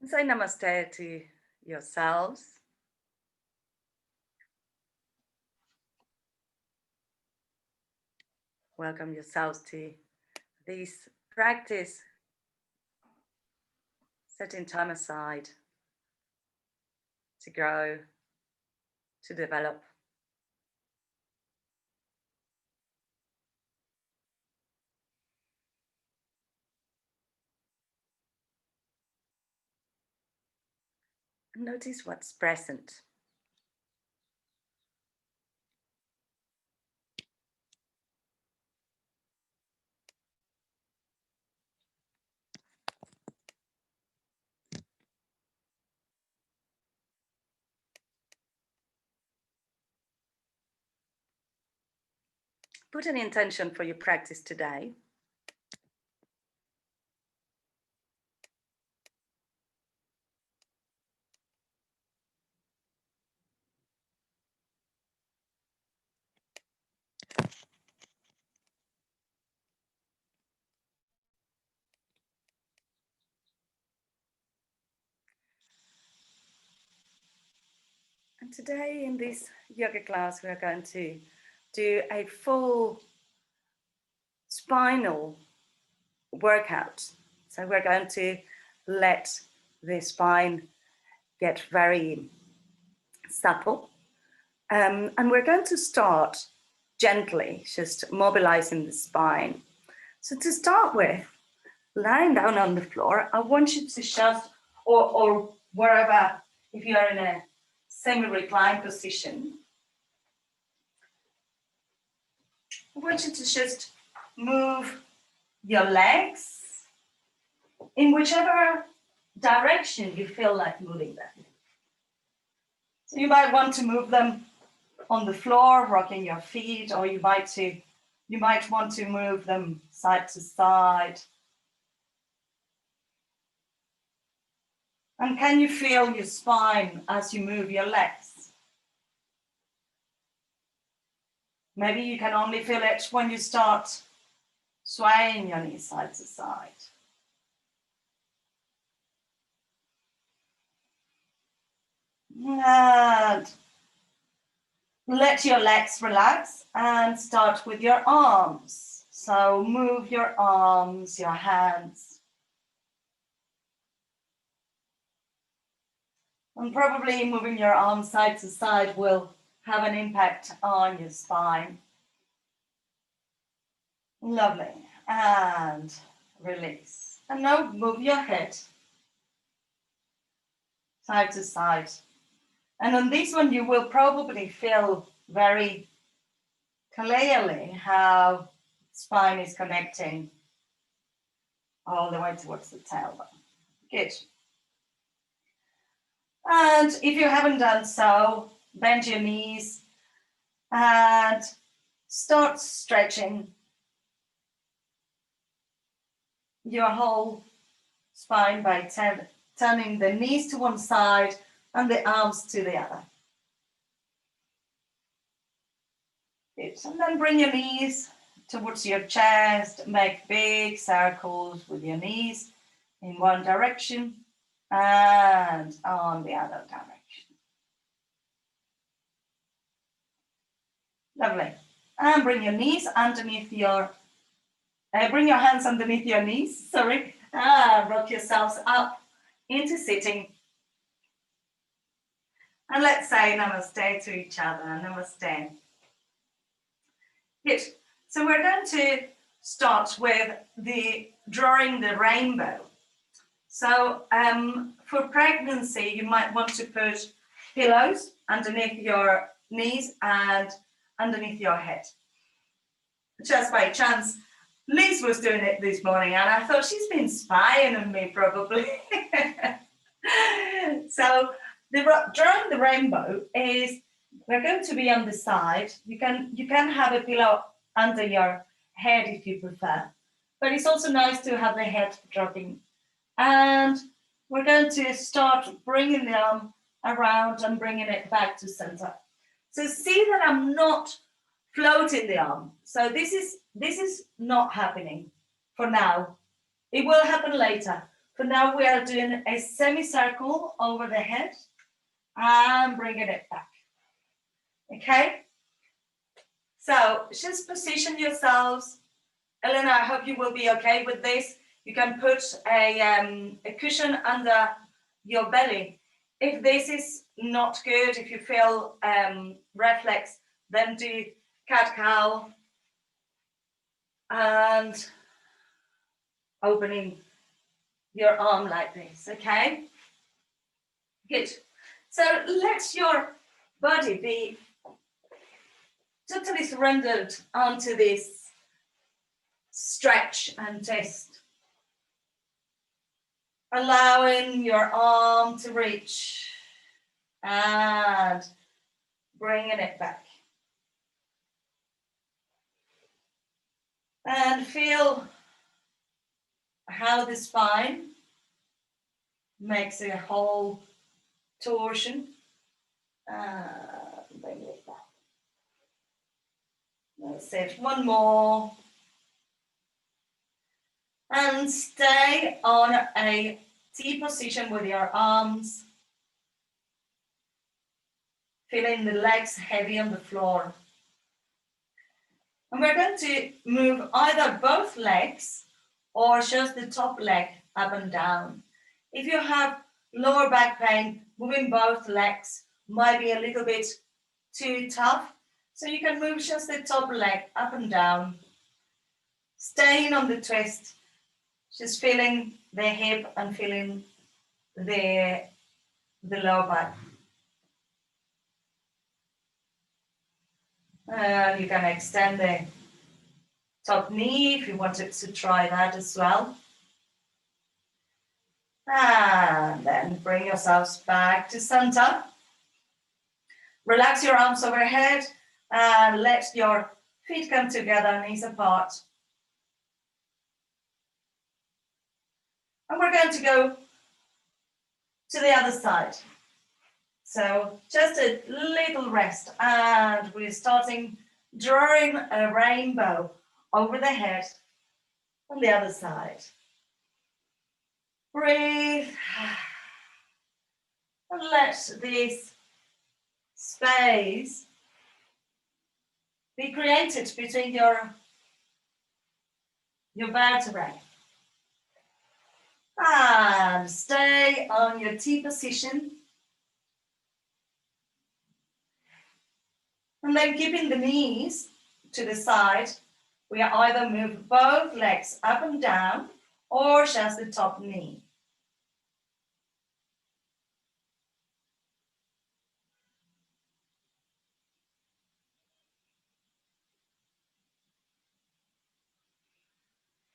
Say namaste to yourselves. Welcome yourselves to this practice, setting time aside to grow, to develop. And notice what's present. Put an intention for your practice today. And today in this yoga class, we are going to do a full spinal workout. So we're going to let the spine get very supple. And we're going to start gently, just mobilizing the spine. So to start with, lying down on the floor, I want you to just, or wherever, if you are in a semi-reclined position, I want you to just move your legs in whichever direction you feel like moving them. So you might want to move them on the floor, rocking your feet, or you might want to move them side to side. And can you feel your spine as you move your legs? Maybe you can only feel it when you start swaying your knees side to side. And let your legs relax and start with your arms. So move your arms, your hands. And probably moving your arms side to side will have an impact on your spine. Lovely. And release. And now move your head side to side. And on this one, you will probably feel very clearly how spine is connecting all the way towards the tailbone. Good. And if you haven't done so, bend your knees and start stretching your whole spine by turning the knees to one side and the arms to the other. Good. And then bring your knees towards your chest, make big circles with your knees in one direction and on the other direction. Lovely. And bring your knees underneath your, bring your hands underneath your knees, sorry. Rock yourselves up into sitting. And let's say namaste to each other, namaste. Good. So we're going to start with drawing the rainbow. So for pregnancy, you might want to put pillows underneath your knees and underneath your head. Just by chance, Liz was doing it this morning and I thought she's been spying on me probably. So drawing the rainbow is, we're going to be on the side. You can have a pillow under your head if you prefer, but it's also nice to have the head dropping. And we're going to start bringing the arm around and bringing it back to center. So see that I'm not floating the arm. So this is not happening for now. It will happen later. For now, we are doing a semicircle over the head and bringing it back. Okay? So just position yourselves. Elena, I hope you will be okay with this. You can put a cushion under your belly. If this is not good, if you feel reflex, then do cat-cow and opening your arm like this, okay? Good. So let your body be totally surrendered onto this stretch and twist. Allowing your arm to reach and bringing it back. And feel how the spine makes a whole torsion. Bring it back. That's it. One more. And stay on a T position with your arms. Feeling the legs heavy on the floor. And we're going to move either both legs or just the top leg up and down. If you have lower back pain, moving both legs might be a little bit too tough. So you can move just the top leg up and down. Staying on the twist, just feeling the hip and feeling the lower back. You can extend the top knee if you wanted to try that as well. And then bring yourselves back to center. Relax your arms overhead and let your feet come together, knees apart. And we're going to go to the other side. So just a little rest, and we're starting drawing a rainbow over the head on the other side. Breathe and let this space be created between your vertebrae. And stay on your T position. And then keeping the knees to the side, we either move both legs up and down or just the top knee.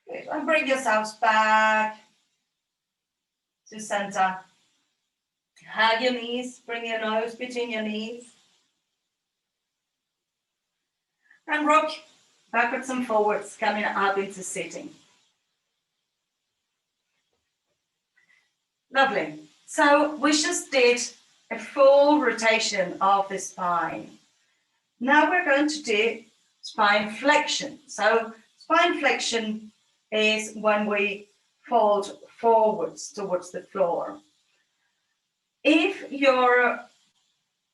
Good. And bring yourselves back to center. Hug your knees, bring your nose between your knees. And rock backwards and forwards, coming up into sitting. Lovely. So we just did a full rotation of the spine. Now we're going to do spine flexion. So spine flexion is when we fold forwards towards the floor. If your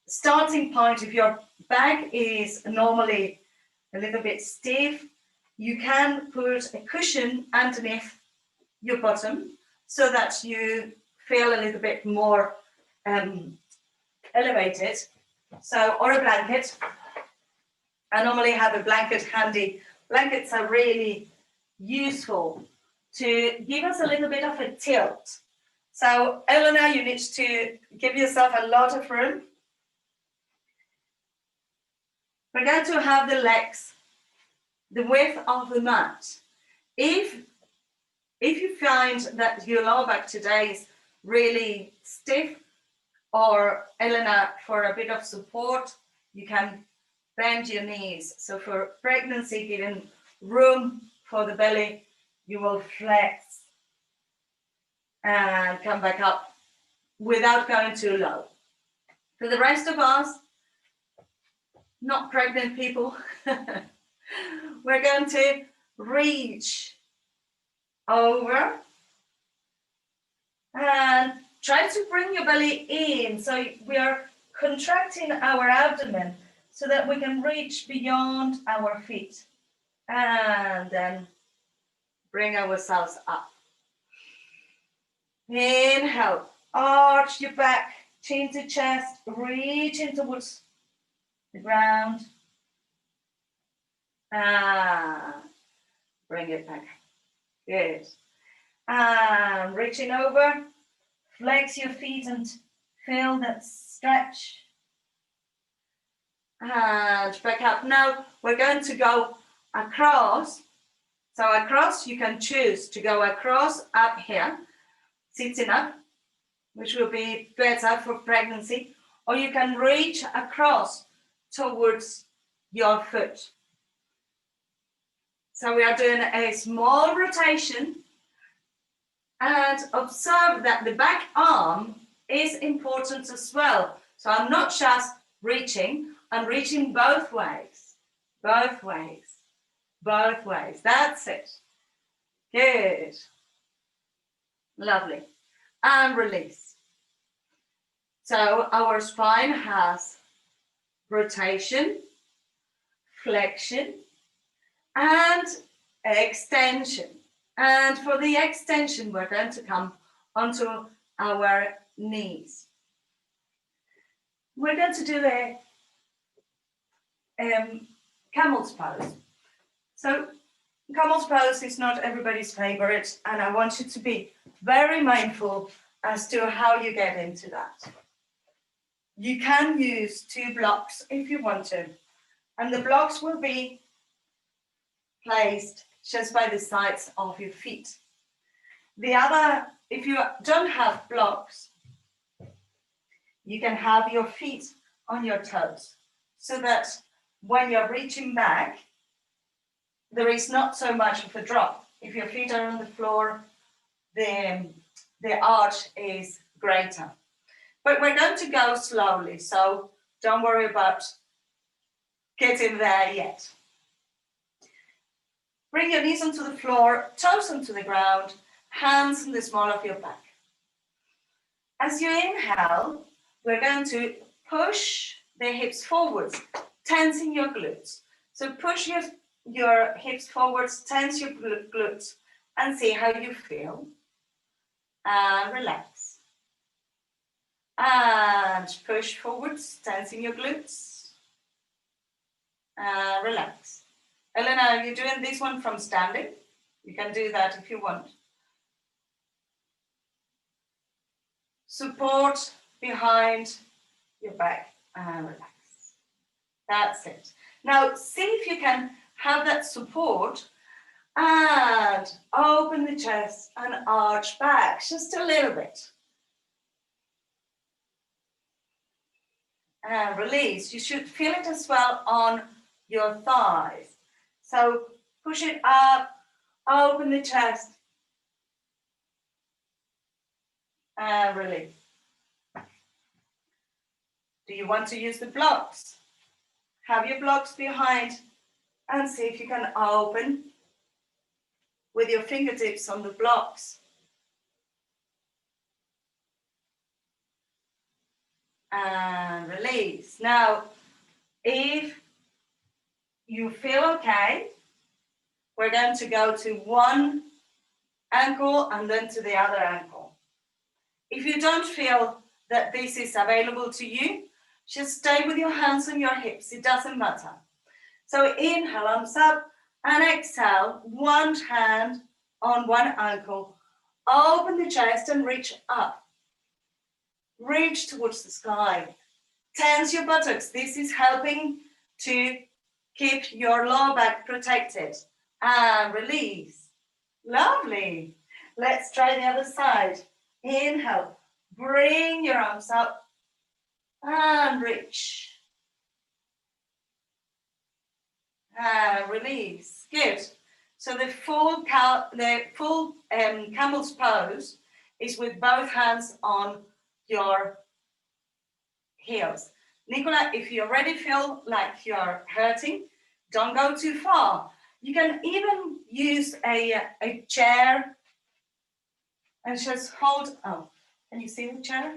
starting point, if your back is normally a little bit stiff, you can put a cushion underneath your bottom so that you feel a little bit more elevated. So, or a blanket. I normally have a blanket handy. Blankets are really useful to give us a little bit of a tilt. So, Elena, you need to give yourself a lot of room. We're going to have the legs the width of the mat. If you find that your lower back today is really stiff, or Elena, for a bit of support, you can bend your knees. So for pregnancy, giving room for the belly, you will flex and come back up without going too low. For the rest of us, not pregnant people, we're going to reach over And try to bring your belly in. So we are contracting our abdomen so that we can reach beyond our feet. And then bring ourselves up. Inhale, arch your back, chin to chest, reaching towards the ground. And bring it back. Good. And reaching over, flex your feet and feel that stretch. And back up. Now we're going to go across. So across, you can choose to go across up here, sitting up, which will be better for pregnancy, or you can reach across towards your foot. So we are doing a small rotation, and observe that the back arm is important as well. So I'm not just reaching, I'm reaching both ways, both ways, both ways. That's it. Good. Lovely. And release. So our spine has rotation, flexion, and extension. And for the extension, we're going to come onto our knees. We're going to do a camel's pose. So camel's pose is not everybody's favorite, and I want you to be very mindful as to how you get into that. You can use 2 blocks if you want to, and the blocks will be placed just by the sides of your feet. The other, if you don't have blocks, you can have your feet on your toes so that when you're reaching back, there is not so much of a drop. If your feet are on the floor, the arch is greater. But we're going to go slowly, so don't worry about getting there yet. Bring your knees onto the floor, toes onto the ground, hands in the small of your back. As you inhale, we're going to push the hips forwards, tensing your glutes. So push your hips forwards, tense your glutes, and see how you feel. And relax. And push forwards, tensing your glutes. And relax. Elena, you're doing this one from standing. You can do that if you want. Support behind your back and relax. That's it. Now see if you can have that support and open the chest and arch back just a little bit. And release. You should feel it as well on your thighs. So push it up, open the chest, and release. Do you want to use the blocks? Have your blocks behind and see if you can open with your fingertips on the blocks. And release. Now, if you feel okay, we're going to go to one ankle and then to the other ankle. If you don't feel that this is available to you, just stay with your hands on your hips. It doesn't matter. So inhale, arms up, and exhale, one hand on one ankle. Open the chest and reach up. Reach towards the sky. Tense your buttocks. This is helping to keep your lower back protected. And release. Lovely. Let's try the other side. Inhale. Bring your arms up and reach. And release. Good. So the full camel's pose is with both hands on your heels. Nicola, if you already feel like you're hurting, don't go too far. You can even use a chair And just hold, oh, can you see the chair?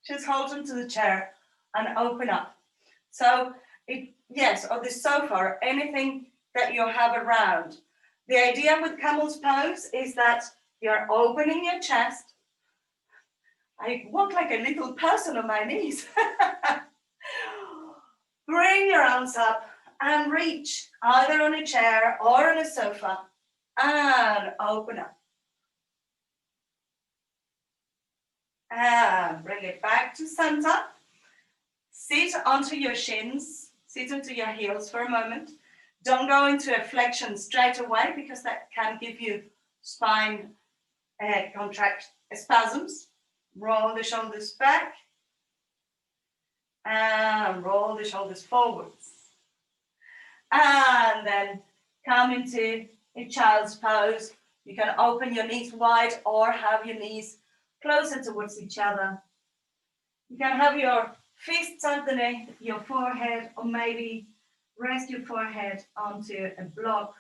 Just hold onto the chair and open up. So, yes, or the sofa or anything that you have around. The idea with camel's pose is that you're opening your chest. I walk like a little person on my knees. Bring your arms up and reach either on a chair or on a sofa and open up. And bring it back to center. Sit onto your shins, sit onto your heels for a moment. Don't go into a flexion straight away because that can give you spine contract spasms. Roll the shoulders back and roll the shoulders forwards. And then come into a child's pose. You can open your knees wide or have your knees closer towards each other. You can have your fists underneath your forehead or maybe rest your forehead onto a block.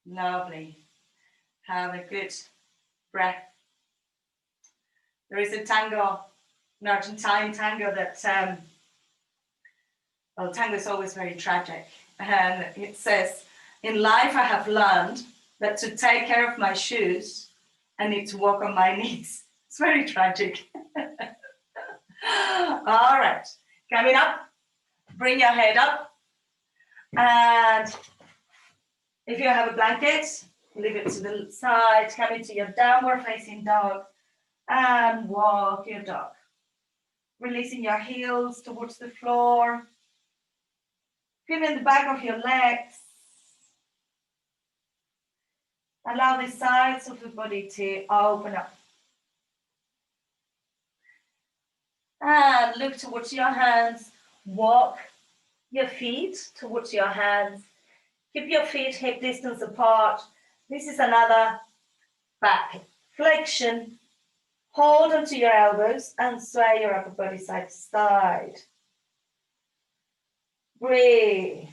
Lovely. Have a good breath. There is a tango, an Argentine tango that, well, tango is always very tragic. And it says, in life I have learned that to take care of my shoes, I need to walk on my knees. It's very tragic. All right, coming up, bring your head up. And if you have a blanket, leave it to the side, come into your downward facing dog and walk your dog. Releasing your heels towards the floor. Feeling the back of your legs. Allow the sides of the body to open up. And look towards your hands. Walk your feet towards your hands. Keep your feet hip distance apart. This is another back flexion. Hold onto your elbows and sway your upper body side to side. Breathe.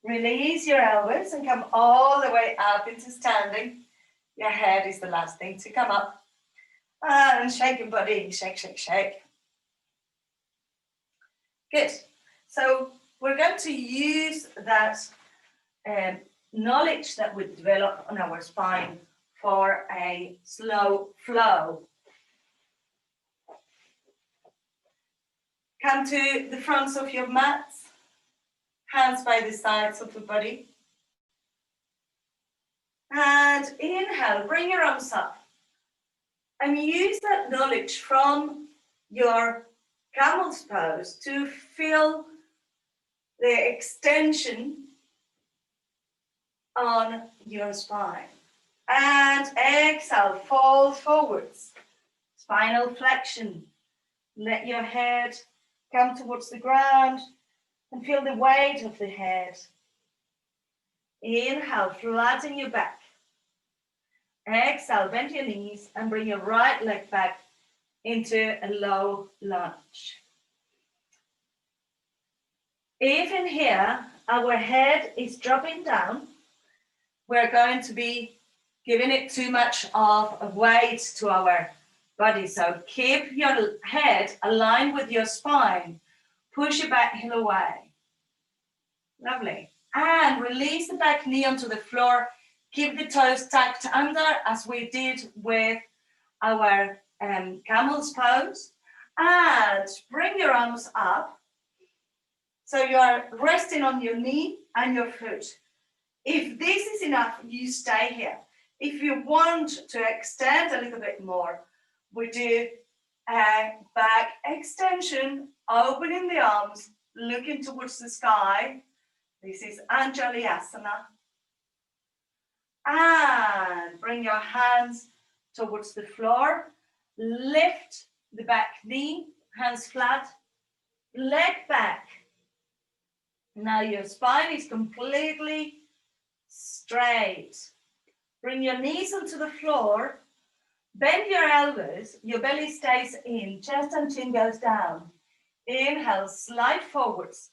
Release your elbows and come all the way up into standing. Your head is the last thing to come up. And shake your body, shake, shake, shake. Good. So we're going to use that knowledge that we develop on our spine for a slow flow. Come to the fronts of your mats, hands by the sides of the body. And inhale, bring your arms up. And use that knowledge from your camel's pose to feel the extension on your spine. And exhale, fall forwards. Spinal flexion. Let your head come towards the ground and feel the weight of the head. Inhale, flatten your back. Exhale, bend your knees and bring your right leg back into a low lunge. If in here our head is dropping down, we're going to be giving it too much of a weight to our body. So keep your head aligned with your spine. Push your back heel away. Lovely. And release the back knee onto the floor. Keep the toes tucked under as we did with our camel's pose. And bring your arms up. So you are resting on your knee and your foot. If this is enough, you stay here. If you want to extend a little bit more, we do a back extension, opening the arms, looking towards the sky. This is Anjali-asana. And bring your hands towards the floor. Lift the back knee, hands flat, leg back. Now your spine is completely straight. Bring your knees onto the floor. Bend your elbows. Your belly stays in. Chest and chin goes down. Inhale, slide forwards.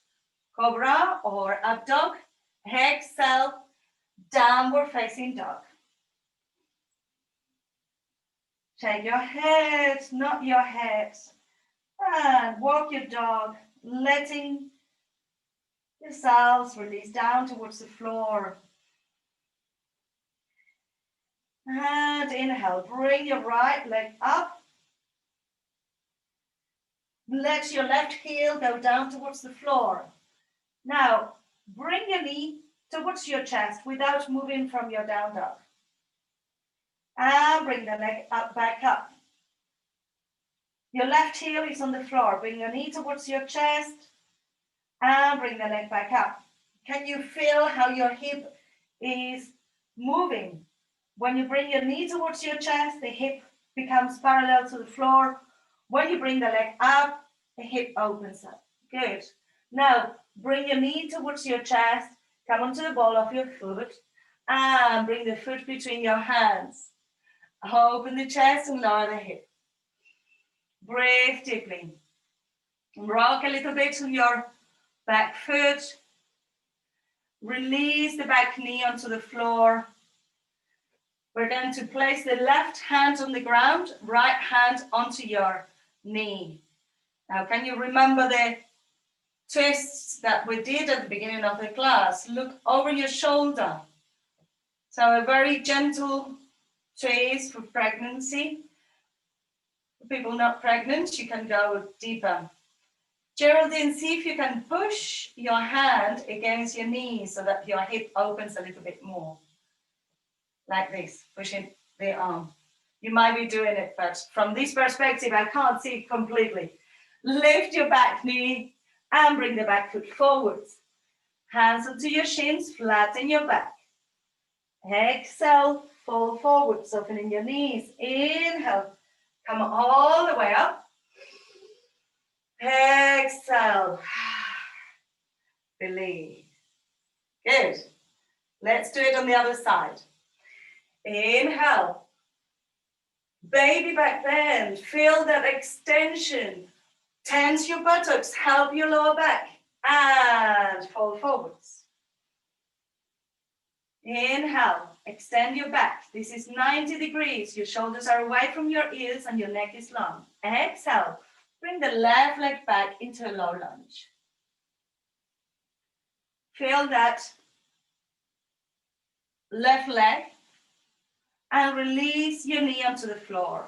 Cobra or up dog. Exhale, downward facing dog. Shake your head, nod your head. And walk your dog, letting yourselves release down towards the floor. And inhale, bring your right leg up. Let your left heel go down towards the floor. Now, bring your knee towards your chest without moving from your down dog. And bring the leg up, back up. Your left heel is on the floor. Bring your knee towards your chest and bring the leg back up. Can you feel how your hip is moving? When you bring your knee towards your chest, the hip becomes parallel to the floor. When you bring the leg up, the hip opens up. Good. Now, bring your knee towards your chest, come onto the ball of your foot, and bring the foot between your hands. Open the chest and lower the hip. Breathe deeply. Rock a little bit on your back foot. Release the back knee onto the floor. We're going to place the left hand on the ground, right hand onto your knee. Now, can you remember the twists that we did at the beginning of the class? Look over your shoulder. So a very gentle twist for pregnancy. For people not pregnant, you can go deeper. Geraldine, see if you can push your hand against your knee so that your hip opens a little bit more. Like this, pushing the arm. You might be doing it, but from this perspective, I can't see it completely. Lift your back knee and bring the back foot forwards. Hands onto your shins, flatten your back. Exhale, fall forward, softening your knees. Inhale, come all the way up. Exhale. Release. Good. Let's do it on the other side. Inhale. Baby back bend. Feel that extension. Tense your buttocks. Help your lower back. And fall forwards. Inhale. Extend your back. This is 90 degrees. Your shoulders are away from your ears and your neck is long. Exhale. Bring the left leg back into a low lunge. Feel that left leg and release your knee onto the floor.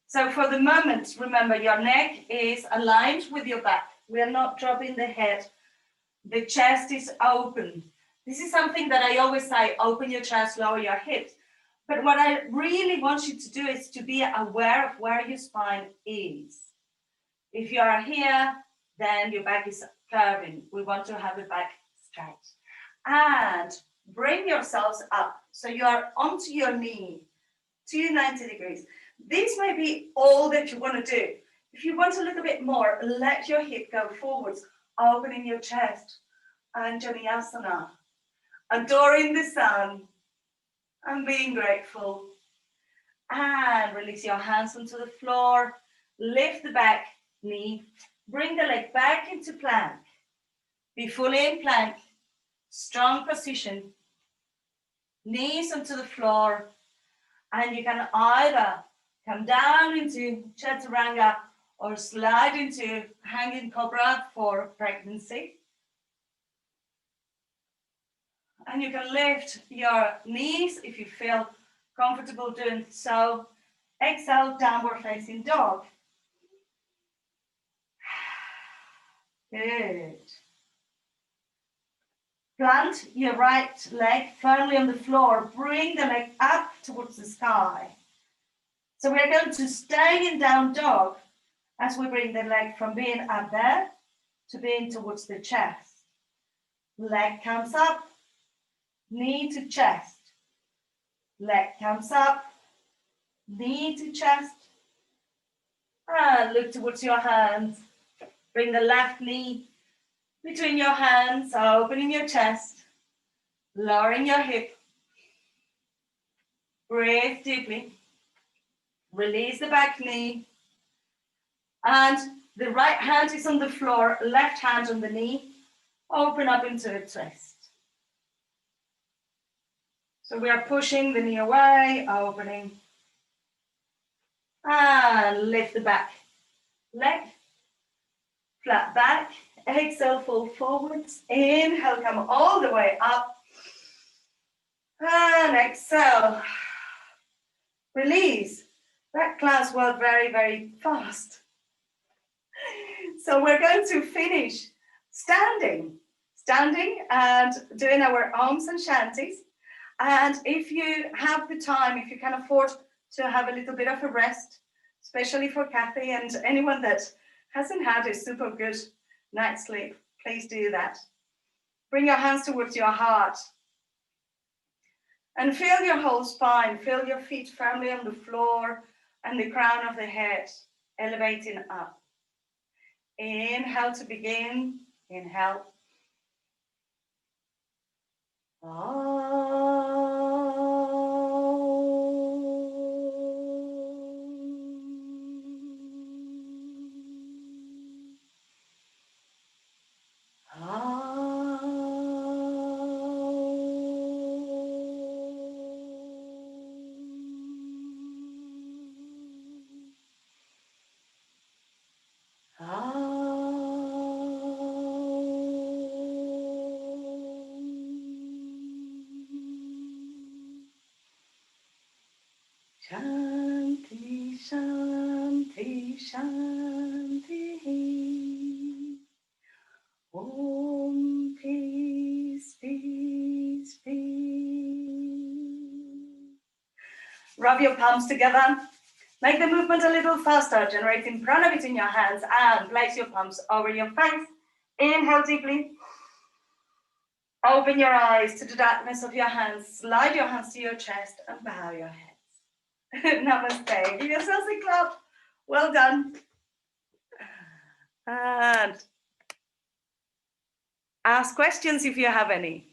So for the moment, remember your neck is aligned with your back. We are not dropping the head. The chest is open. This is something that I always say, open your chest, lower your hips. But what I really want you to do is to be aware of where your spine is. If you are here, then your back is curving. We want to have the back straight. And bring yourselves up. So you are onto your knee, to 90 degrees. This may be all that you want to do. If you want a little bit more, let your hip go forwards, opening your chest. Anjaneyasana. Adoring the sun and being grateful. And release your hands onto the floor. Lift the back knee. Bring the leg back into plank. Be fully in plank. Strong position. Knees onto the floor. And you can either come down into chaturanga or slide into hanging cobra for pregnancy. And you can lift your knees if you feel comfortable doing so. Exhale, downward facing dog. Good. Plant your right leg firmly on the floor. Bring the leg up towards the sky. So we're going to stay in down dog as we bring the leg from being up there to being towards the chest. Leg comes up. Knee to chest. Leg comes up. Knee to chest. And look towards your hands. Bring the left knee between your hands, opening your chest, lowering your hip. Breathe deeply. Release the back knee. And the right hand is on the floor, left hand on the knee. Open up into a twist. So we are pushing the knee away, opening. And lift the back leg, flat back. Exhale, fold forwards. Inhale, come all the way up. And exhale. Release. That class went very, very fast. So we're going to finish standing and doing our Oms and Shanties. And if you have the time, if you can afford to have a little bit of a rest, especially for Kathy and anyone that hasn't had a super good night's sleep, please do that. Bring your hands towards your heart. And feel your whole spine, feel your feet firmly on the floor and the crown of the head elevating up. Inhale to begin. Inhale. Shanti, Shanti, Shanti. Om, peace, peace, peace. Rub your palms together. Make the movement a little faster, generating prana between your hands, and place your palms over your face. Inhale deeply. Open your eyes to the darkness of your hands. Slide your hands to your chest and bow your heads. Namaste. Give yourselves a clap. Well done. And ask questions if you have any.